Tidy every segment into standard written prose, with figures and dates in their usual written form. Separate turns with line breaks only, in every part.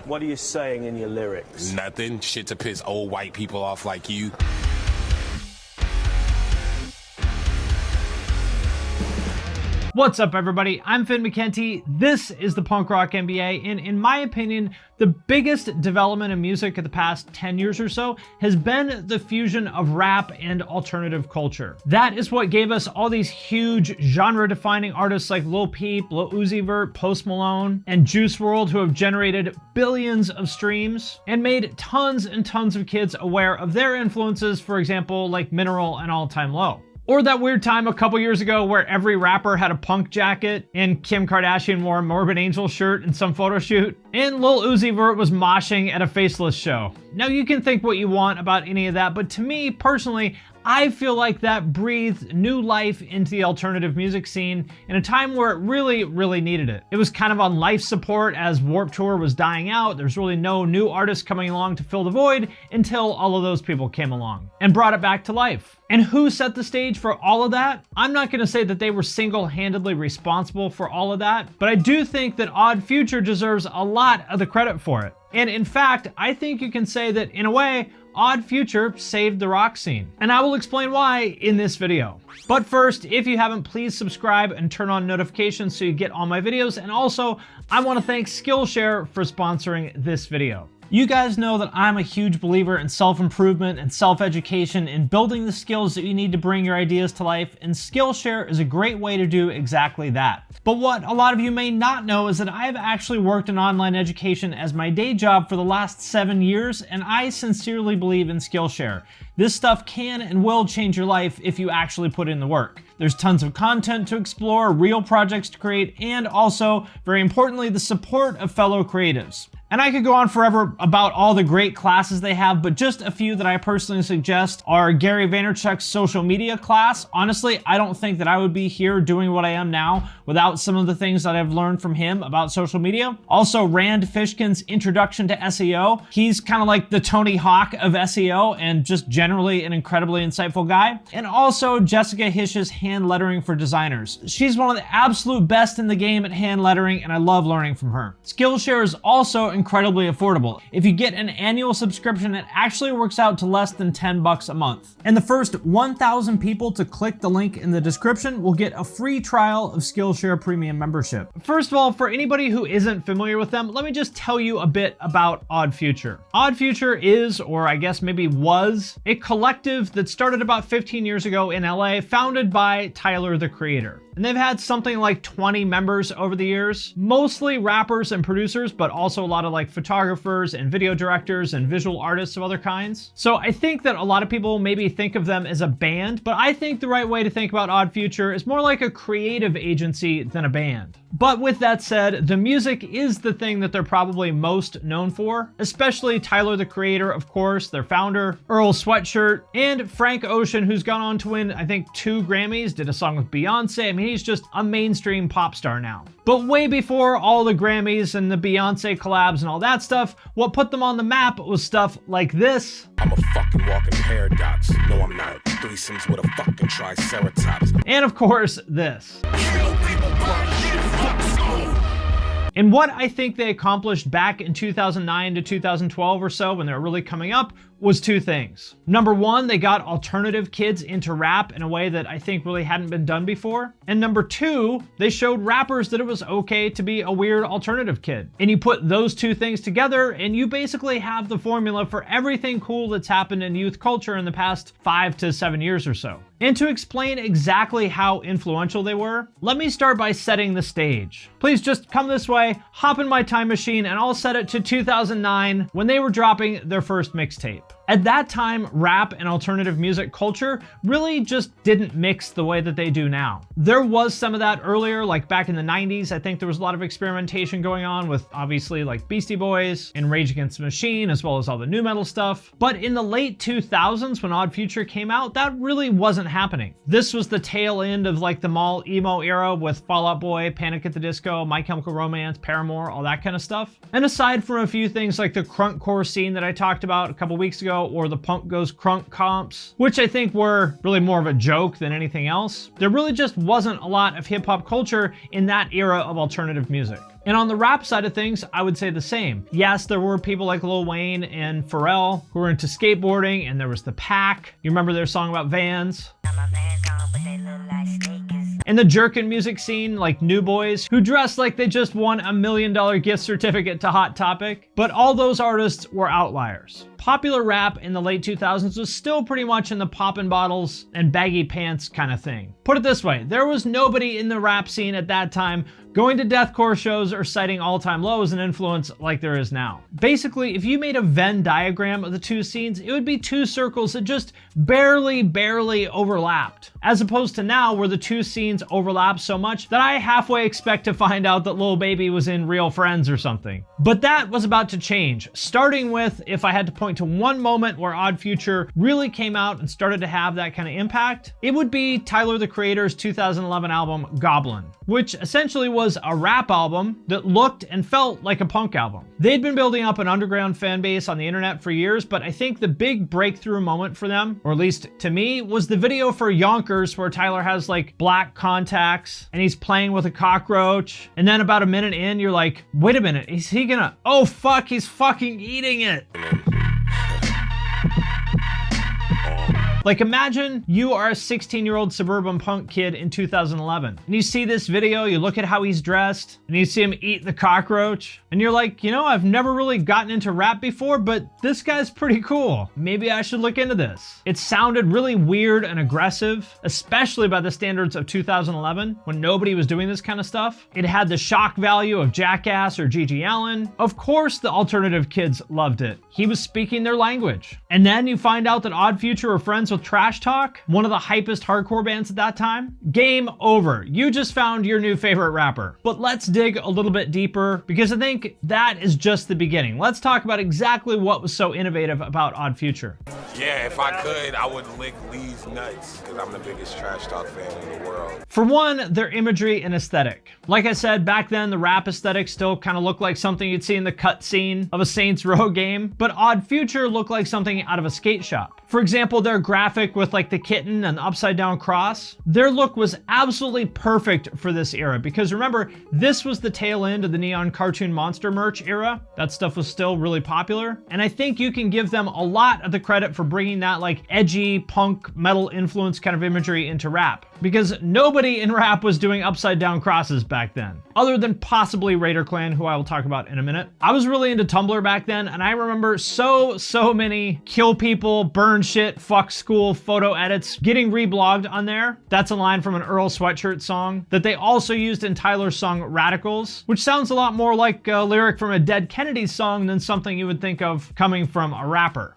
What are you saying in your lyrics?
Nothing. Shit to piss old white people off like you.
What's up, everybody? I'm Finn McKenty. This is the Punk Rock MBA, and in my opinion, the biggest development in music of the past 10 years or so has been the fusion of rap and alternative culture. That is what gave us all these huge genre-defining artists like Lil Peep, Lil Uzi Vert, Post Malone, and Juice WRLD, who have generated billions of streams and made tons and tons of kids aware of their influences, for example, like Mineral and All Time Low. Or that weird time a couple years ago where every rapper had a punk jacket and Kim Kardashian wore a Morbid Angel shirt in some photo shoot, and Lil Uzi Vert was moshing at a Faceless show. Now you can think what you want about any of that, but to me personally, I feel like that breathed new life into the alternative music scene in a time where it really needed it. It was kind of on life support as Warped Tour was dying out. There's really no new artists coming along to fill the void until all of those people came along and brought it back to life. And who set the stage for all of that? I'm not gonna say that they were single-handedly responsible for all of that, but I do think that Odd Future deserves a lot of the credit for it. And in fact, I think you can say that in a way, Odd Future saved the rock scene. And I will explain why in this video. But first, if you haven't, please subscribe and turn on notifications so you get all my videos. And also, I want to thank Skillshare for sponsoring this video. You guys know that I'm a huge believer in self-improvement and self-education and building the skills that you need to bring your ideas to life, and Skillshare is a great way to do exactly that. But what a lot of you may not know is that I've actually worked in online education as my day job for the last 7 years, and I sincerely believe in Skillshare. This stuff can and will change your life if you actually put in the work. There's tons of content to explore, real projects to create, and also, very importantly, the support of fellow creatives. And I could go on forever about all the great classes they have, but just a few that I personally suggest are Gary Vaynerchuk's social media class. Honestly, I don't think that I would be here doing what I am now without some of the things that I've learned from him about social media. Also, Rand Fishkin's Introduction to SEO. He's kind of like the Tony Hawk of SEO and just generally an incredibly insightful guy. And also Jessica Hish's Hand Lettering for Designers. She's one of the absolute best in the game at hand lettering, and I love learning from her. Skillshare is also incredibly affordable. If you get an annual subscription, it actually works out to less than $10 a month. And the first 1,000 people to click the link in the description will get a free trial of Skillshare Premium membership. First of all, for anybody who isn't familiar with them, let me just tell you a bit about Odd Future. Odd Future is, or I guess maybe was, a collective that started about 15 years ago in LA, founded by Tyler, the Creator. And they've had something like 20 members over the years, mostly rappers and producers, but also a lot of like photographers and video directors and visual artists of other kinds. So I think that a lot of people maybe think of them as a band, but I think the right way to think about Odd Future is more like a creative agency than a band. But with that said, the music is the thing that they're probably most known for, especially Tyler, the Creator, of course, their founder, Earl Sweatshirt, and Frank Ocean, who's gone on to win, I think, 2 Grammys, did a song with Beyonce. I mean, he's just a mainstream pop star now. But way before all the Grammys and the Beyonce collabs and all that stuff, what put them on the map was stuff like this.
I'm a fucking walking paradox. No, I'm not. Threesomes with a fucking triceratops.
And of course, this. And what I think they accomplished back in 2009 to 2012 or so, when they were really coming up, was 2 things. Number 1, they got alternative kids into rap in a way that I think really hadn't been done before. And number 2, they showed rappers that it was okay to be a weird alternative kid. And you put those 2 things together and you basically have the formula for everything cool that's happened in youth culture in the past 5 to 7 years or so. And to explain exactly how influential they were, let me start by setting the stage. Please just come this way, hop in my time machine, and I'll set it to 2009 when they were dropping their first mixtape. At that time, rap and alternative music culture really just didn't mix the way that they do now. There was some of that earlier, like back in the 90s. I think there was a lot of experimentation going on with obviously like Beastie Boys and Rage Against the Machine, as well as all the nu metal stuff. But in the late 2000s, when Odd Future came out, that really wasn't happening. This was the tail end of like the mall emo era with Fall Out Boy, Panic at the Disco, My Chemical Romance, Paramore, all that kind of stuff. And aside from a few things like the crunkcore scene that I talked about a couple weeks ago, out, or the Punk Goes Crunk comps, which I think were really more of a joke than anything else. There really just wasn't a lot of hip hop culture in that era of alternative music. And on the rap side of things, I would say the same. Yes, there were people like Lil Wayne and Pharrell who were into skateboarding, and there was the Pack. You remember their song about vans? And the jerkin' music scene, like New Boys, who dressed like they just won $1 million gift certificate to Hot Topic. But all those artists were outliers. Popular rap in the late 2000s was still pretty much in the poppin' bottles and baggy pants kind of thing. Put it this way, there was nobody in the rap scene at that time going to deathcore shows or citing all-time lows and influence like there is now. Basically, if you made a Venn diagram of the two scenes, it would be two circles that just barely overlapped. As opposed to now, where the two scenes overlap so much that I halfway expect to find out that Lil Baby was in Real Friends or something. But that was about to change, starting with, if I had to point to one moment where Odd Future really came out and started to have that kind of impact, it would be Tyler, the Creator's 2011 album, Goblin, which essentially was a rap album that looked and felt like a punk album. They'd been building up an underground fan base on the internet for years, but I think the big breakthrough moment for them, or at least to me, was the video for Yonkers, where Tyler has like black contacts and he's playing with a cockroach. And then about a minute in, you're like, wait a minute, is he gonna, oh fuck, he's fucking eating it. Like, imagine you are a 16-year-old suburban punk kid in 2011, and you see this video, you look at how he's dressed, and you see him eat the cockroach, and you're like, you know, I've never really gotten into rap before, but this guy's pretty cool. Maybe I should look into this. It sounded really weird and aggressive, especially by the standards of 2011, when nobody was doing this kind of stuff. It had the shock value of Jackass or G.G. Allin. Of course, the alternative kids loved it. He was speaking their language. And then you find out that Odd Future were friends with Trash Talk, one of the hypest hardcore bands at that time. Game over. You just found your new favorite rapper. But let's dig a little bit deeper, because I think that is just the beginning. Let's talk about exactly what was so innovative about Odd Future.
Yeah, if I could, I would lick Lee's nuts, because I'm the biggest Trash Talk fan in the world.
For one, their imagery and aesthetic. Like I said, back then, the rap aesthetic still kind of looked like something you'd see in the cutscene of a Saints Row game, but Odd Future looked like something out of a skate shop. For example, their graphic with like the kitten and the upside down cross, their look was absolutely perfect for this era, because remember, this was the tail end of the Neon Cartoon Monster merch era. That stuff was still really popular, and I think you can give them a lot of the credit for bringing that like edgy punk metal influence kind of imagery into rap, because nobody in rap was doing upside down crosses back then, other than possibly Raider Klan, who I will talk about in a minute. I was really into Tumblr back then, and I remember so many kill people, burn shit, fuck school photo edits getting reblogged on there. That's a line from an Earl Sweatshirt song that they also used in Tyler's song Radicals, which sounds a lot more like a lyric from a Dead Kennedys song than something you would think of coming from a rapper.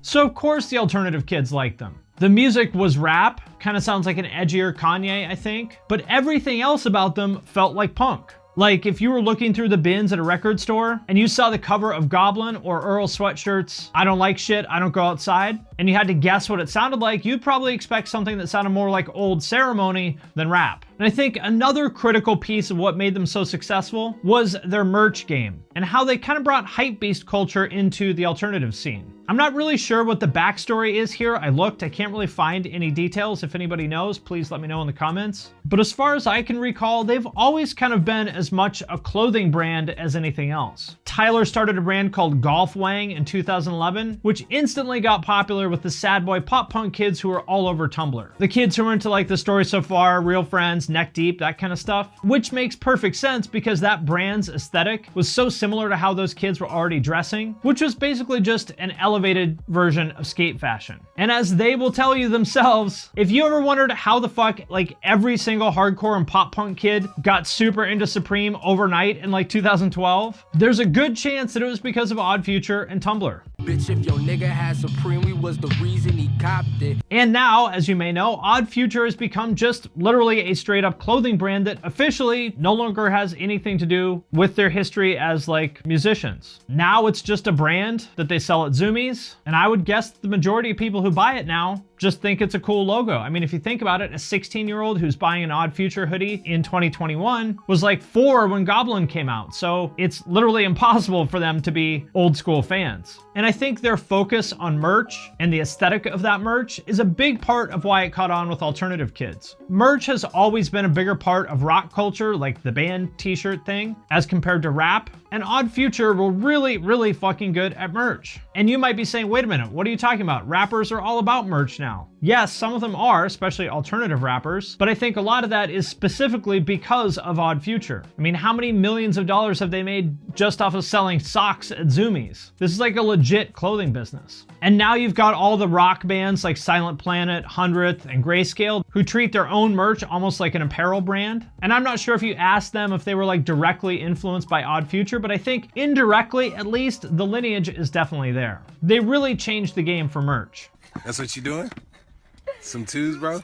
So of course the alternative kids liked them. The music was rap, kind of sounds like an edgier Kanye, I think, but everything else about them felt like punk. Like, if you were looking through the bins at a record store and you saw the cover of Goblin or Earl Sweatshirt's I Don't Like Shit, I Don't Go Outside, and you had to guess what it sounded like, you'd probably expect something that sounded more like Old Ceremony than rap. And I think another critical piece of what made them so successful was their merch game and how they kind of brought hypebeast culture into the alternative scene. I'm not really sure what the backstory is here. I looked, I can't really find any details. If anybody knows, please let me know in the comments. But as far as I can recall, they've always kind of been as much a clothing brand as anything else. Tyler started a brand called Golf Wang in 2011, which instantly got popular with the sad boy pop punk kids who were all over Tumblr. The kids who were into like The Story So Far, Real Friends, Neck Deep, that kind of stuff, which makes perfect sense because that brand's aesthetic was so similar to how those kids were already dressing, which was basically just an elevated version of skate fashion. And as they will tell you themselves, if you ever wondered how the fuck like every single hardcore and pop punk kid got super into Supreme overnight in like 2012, there's a good chance that it was because of Odd Future and Tumblr.
Bitch, if your nigga had Supreme, we was the reason he copped it.
And now, as you may know, Odd Future has become just literally a straight up clothing brand that officially no longer has anything to do with their history as like musicians. Now it's just a brand that they sell at Zoomies, and I would guess the majority of people who buy it now just think it's a cool logo. I mean, if you think about it, a 16-year-old who's buying an Odd Future hoodie in 2021 was like 4 when Goblin came out. So it's literally impossible for them to be old school fans. And I think their focus on merch and the aesthetic of that merch is a big part of why it caught on with alternative kids. Merch has always been a bigger part of rock culture, like the band t-shirt thing, as compared to rap. And Odd Future were really fucking good at merch. And you might be saying, wait a minute, what are you talking about? Rappers are all about merch now. Yes, some of them are, especially alternative rappers, but I think a lot of that is specifically because of Odd Future. I mean, how many millions of dollars have they made just off of selling socks at Zoomies? This is like a legit clothing business. And now you've got all the rock bands like Silent Planet, 100th, and Grayscale who treat their own merch almost like an apparel brand. And I'm not sure if you asked them if they were like directly influenced by Odd Future, but I think indirectly, at least, the lineage is definitely there. They really changed the game for merch.
That's what you doing? Some twos, bro?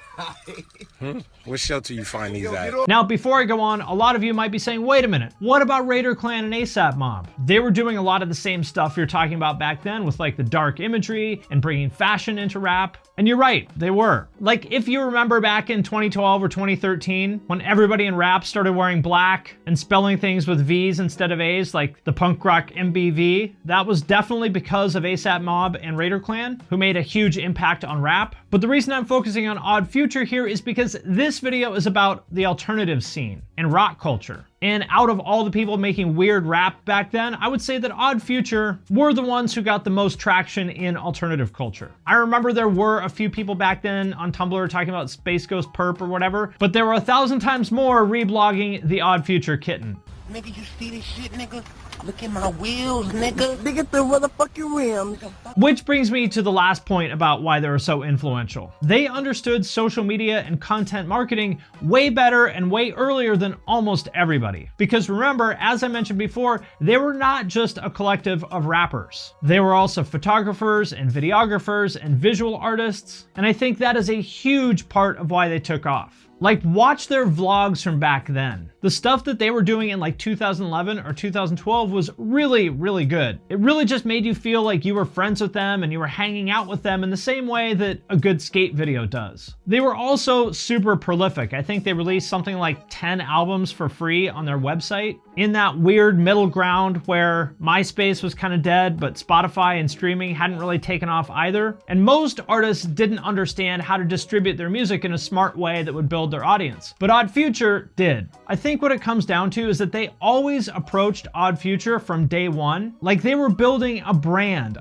What shelter you find these at?
Now, before I go on, a lot of you might be saying, wait a minute, what about Raider Klan and ASAP Mob? They were doing a lot of the same stuff you're talking about back then with like the dark imagery and bringing fashion into rap. And you're right, they were. Like, if you remember back in 2012 or 2013, when everybody in rap started wearing black and spelling things with V's instead of A's, like the punk rock MBV, that was definitely because of ASAP Mob and Raider Klan, who made a huge impact on rap. But the reason I'm focusing on Odd Future here is because this video is about the alternative scene and rock culture. And out of all the people making weird rap back then, I would say that Odd Future were the ones who got the most traction in alternative culture. I remember there were a few people back then on Tumblr talking about Space Ghost Perp or whatever, but there were 1,000 times more reblogging the Odd Future kitten.
Nigga, you see this shit, nigga? Look at my wheels, nigga. Look at the motherfucking rims.
Which brings me to the last point about why they were so influential. They understood social media and content marketing way better and way earlier than almost everybody. Because remember, as I mentioned before, they were not just a collective of rappers. They were also photographers and videographers and visual artists. And I think that is a huge part of why they took off. Like, watch their vlogs from back then. The stuff that they were doing in like 2011 or 2012 was really good. It really just made you feel like you were friends with them and you were hanging out with them in the same way that a good skate video does. They were also super prolific. I think they released something like 10 albums for free on their website, in that weird middle ground where MySpace was kind of dead, but Spotify and streaming hadn't really taken off either. And most artists didn't understand how to distribute their music in a smart way that would build their audience. But Odd Future did. I think what it comes down to is that they always approached Odd Future from day one like they were building a brand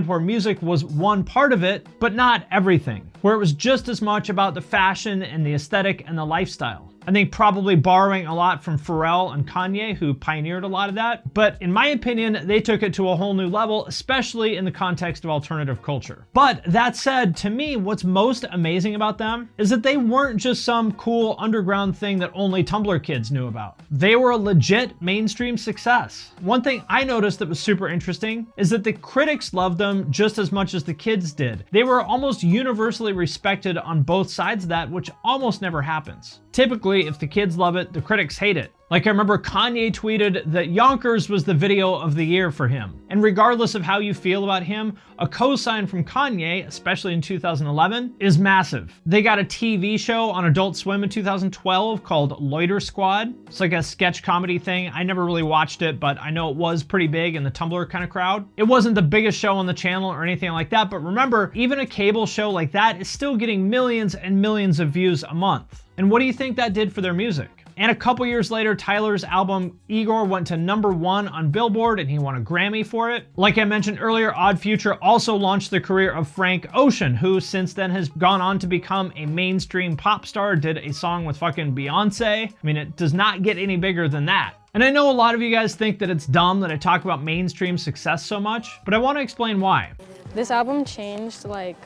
where music was one part of it, but not everything, where it was just as much about the fashion and the aesthetic and the lifestyle. I think probably borrowing a lot from Pharrell and Kanye, who pioneered a lot of that. But in my opinion, they took it to a whole new level, especially in the context of alternative culture. But that said, to me, what's most amazing about them is that they weren't just some cool underground thing that only Tumblr kids knew about. They were a legit mainstream success. One thing I noticed that was super interesting is that the critics loved them just as much as the kids did. They were almost universally respected on both sides of that, which almost never happens. Typically, if the kids love it, the critics hate it. Like, I remember Kanye tweeted that Yonkers was the video of the year for him. And regardless of how you feel about him, a cosign from Kanye, especially in 2011, is massive. They got a TV show on Adult Swim in 2012 called Loiter Squad. It's like a sketch comedy thing. I never really watched it, but I know it was pretty big in the Tumblr kind of crowd. It wasn't the biggest show on the channel or anything like that, but remember, even a cable show like that is still getting millions and millions of views a month. And what do you think that did for their music? And a couple years later, Tyler's album Igor went to #1 on Billboard and he won a Grammy for it. Like I mentioned earlier, Odd Future also launched the career of Frank Ocean, who since then has gone on to become a mainstream pop star, did a song with fucking Beyonce. I mean, it does not get any bigger than that. And I know a lot of you guys think that it's dumb that I talk about mainstream success so much, but I want to explain why.
This album changed like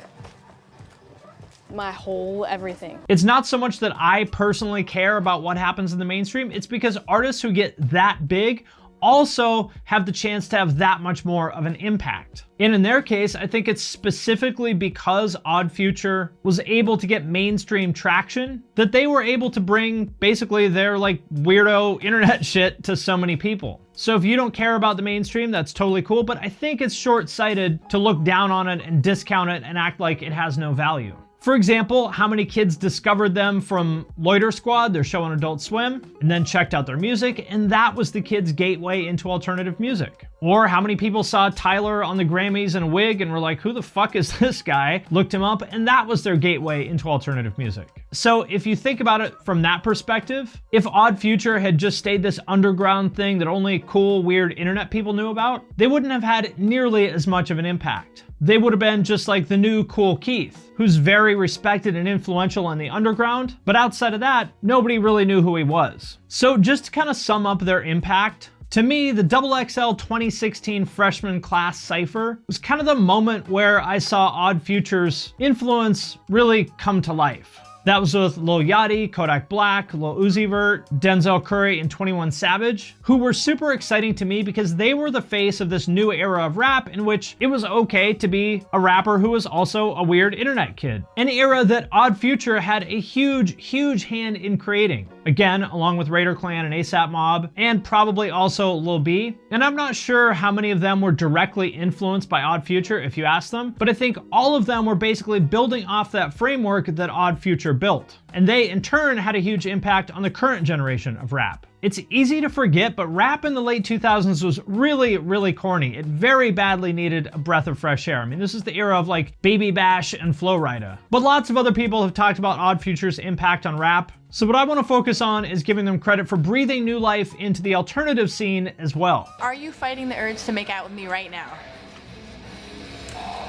my whole everything.
It's not so much that I personally care about what happens in the mainstream, it's because artists who get that big also have the chance to have that much more of an impact. And in their case, I think it's specifically because Odd Future was able to get mainstream traction that they were able to bring basically their like weirdo internet shit to so many people. So if you don't care about the mainstream, that's totally cool, but I think it's short-sighted to look down on it and discount it and act like it has no value. For example, how many kids discovered them from Loiter Squad, their show on Adult Swim, and then checked out their music, and that was the kids' gateway into alternative music. Or how many people saw Tyler on the Grammys in a wig and were like, who the fuck is this guy? Looked him up, and that was their gateway into alternative music. So if you think about it from that perspective, if Odd Future had just stayed this underground thing that only cool, weird internet people knew about, they wouldn't have had nearly as much of an impact. They would have been just like the new Cool Keith, who's very respected and influential in the underground, but outside of that, nobody really knew who he was. So just to kind of sum up their impact, to me, the XXL 2016 freshman class cypher was kind of the moment where I saw Odd Future's influence really come to life. That was with Lil Yachty, Kodak Black, Lil Uzi Vert, Denzel Curry, and 21 Savage, who were super exciting to me because they were the face of this new era of rap in which it was okay to be a rapper who was also a weird internet kid. An era that Odd Future had a huge hand in creating. Again, along with Raider Klan and ASAP Mob, and probably also Lil B. And I'm not sure how many of them were directly influenced by Odd Future if you ask them, but I think all of them were basically building off that framework that Odd Future built. And they, in turn, had a huge impact on the current generation of rap. It's easy to forget, but rap in the late 2000s was really corny. It very badly needed a breath of fresh air. I mean, this is the era of like Baby Bash and Flo Rida. But lots of other people have talked about Odd Future's impact on rap. So what I want to focus on is giving them credit for breathing new life into the alternative scene as well.
Are you fighting the urge to make out with me right now?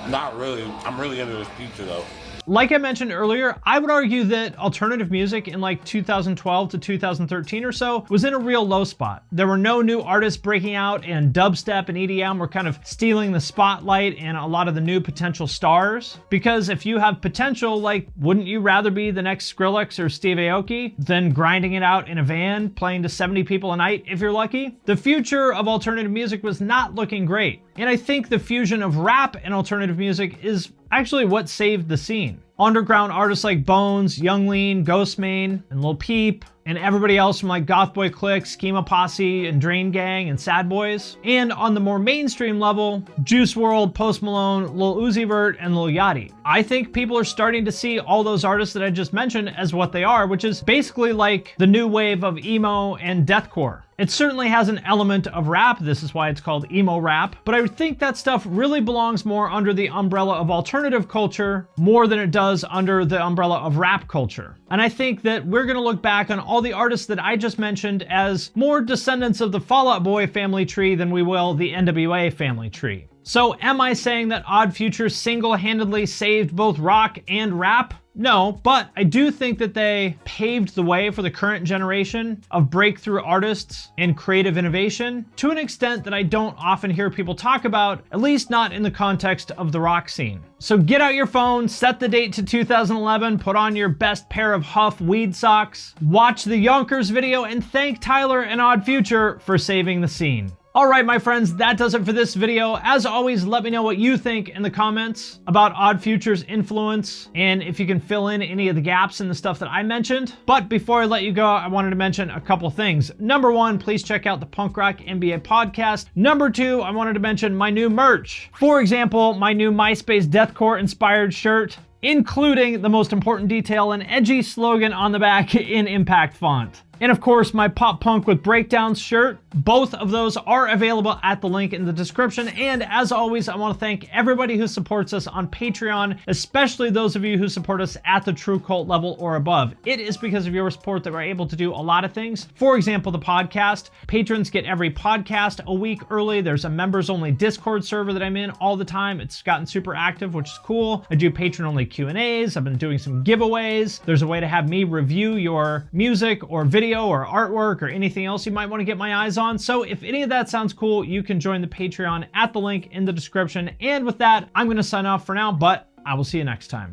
Not really. I'm really into this pizza though.
Like I mentioned earlier, I would argue that alternative music in like 2012 to 2013 or so was in a real low spot. There were no new artists breaking out, and dubstep and EDM were kind of stealing the spotlight and a lot of the new potential stars. Because if you have potential, like, wouldn't you rather be the next Skrillex or Steve Aoki than grinding it out in a van, playing to 70 people a night if you're lucky? The future of alternative music was not looking great. And I think the fusion of rap and alternative music is actually what saved the scene. Underground artists like Bones, Young Lean, Ghostmane, and Lil Peep, and everybody else from like Goth Boy Clique, Schema Posse, and Drain Gang, and Sad Boys. And on the more mainstream level, Juice WRLD, Post Malone, Lil Uzi Vert, and Lil Yachty. I think people are starting to see all those artists that I just mentioned as what they are, which is basically like the new wave of emo and deathcore. It certainly has an element of rap, this is why it's called emo rap, but I would think that stuff really belongs more under the umbrella of alternative culture more than it does under the umbrella of rap culture. And I think that we're gonna look back on all the artists that I just mentioned as more descendants of the Fall Out Boy family tree than we will the NWA family tree. So am I saying that Odd Future single-handedly saved both rock and rap? No, but I do think that they paved the way for the current generation of breakthrough artists and creative innovation to an extent that I don't often hear people talk about, at least not in the context of the rock scene. So get out your phone, set the date to 2011, put on your best pair of Huff weed socks, watch the Yonkers video, and thank Tyler and Odd Future for saving the scene. All right, my friends, that does it for this video. As always, let me know what you think in the comments about Odd Future's influence and if you can fill in any of the gaps in the stuff that I mentioned. But before I let you go, I wanted to mention a couple things. Number one, please check out the Punk Rock NBA podcast. Number two, I wanted to mention my new merch. For example, my new MySpace deathcore inspired shirt, including the most important detail, an edgy slogan on the back in impact font. And of course, my Pop Punk with Breakdowns shirt. Both of those are available at the link in the description. And as always, I want to thank everybody who supports us on Patreon, especially those of you who support us at the True Cult level or above. It is because of your support that we're able to do a lot of things. For example, the podcast. Patrons get every podcast a week early. There's a members-only Discord server that I'm in all the time. It's gotten super active, which is cool. I do patron-only Q&As. I've been doing some giveaways. There's a way to have me review your music or video or artwork or anything else you might want to get my eyes on. So if any of that sounds cool, you can join the Patreon at the link in the description. And with that, I'm going to sign off for now, but I will see you next time.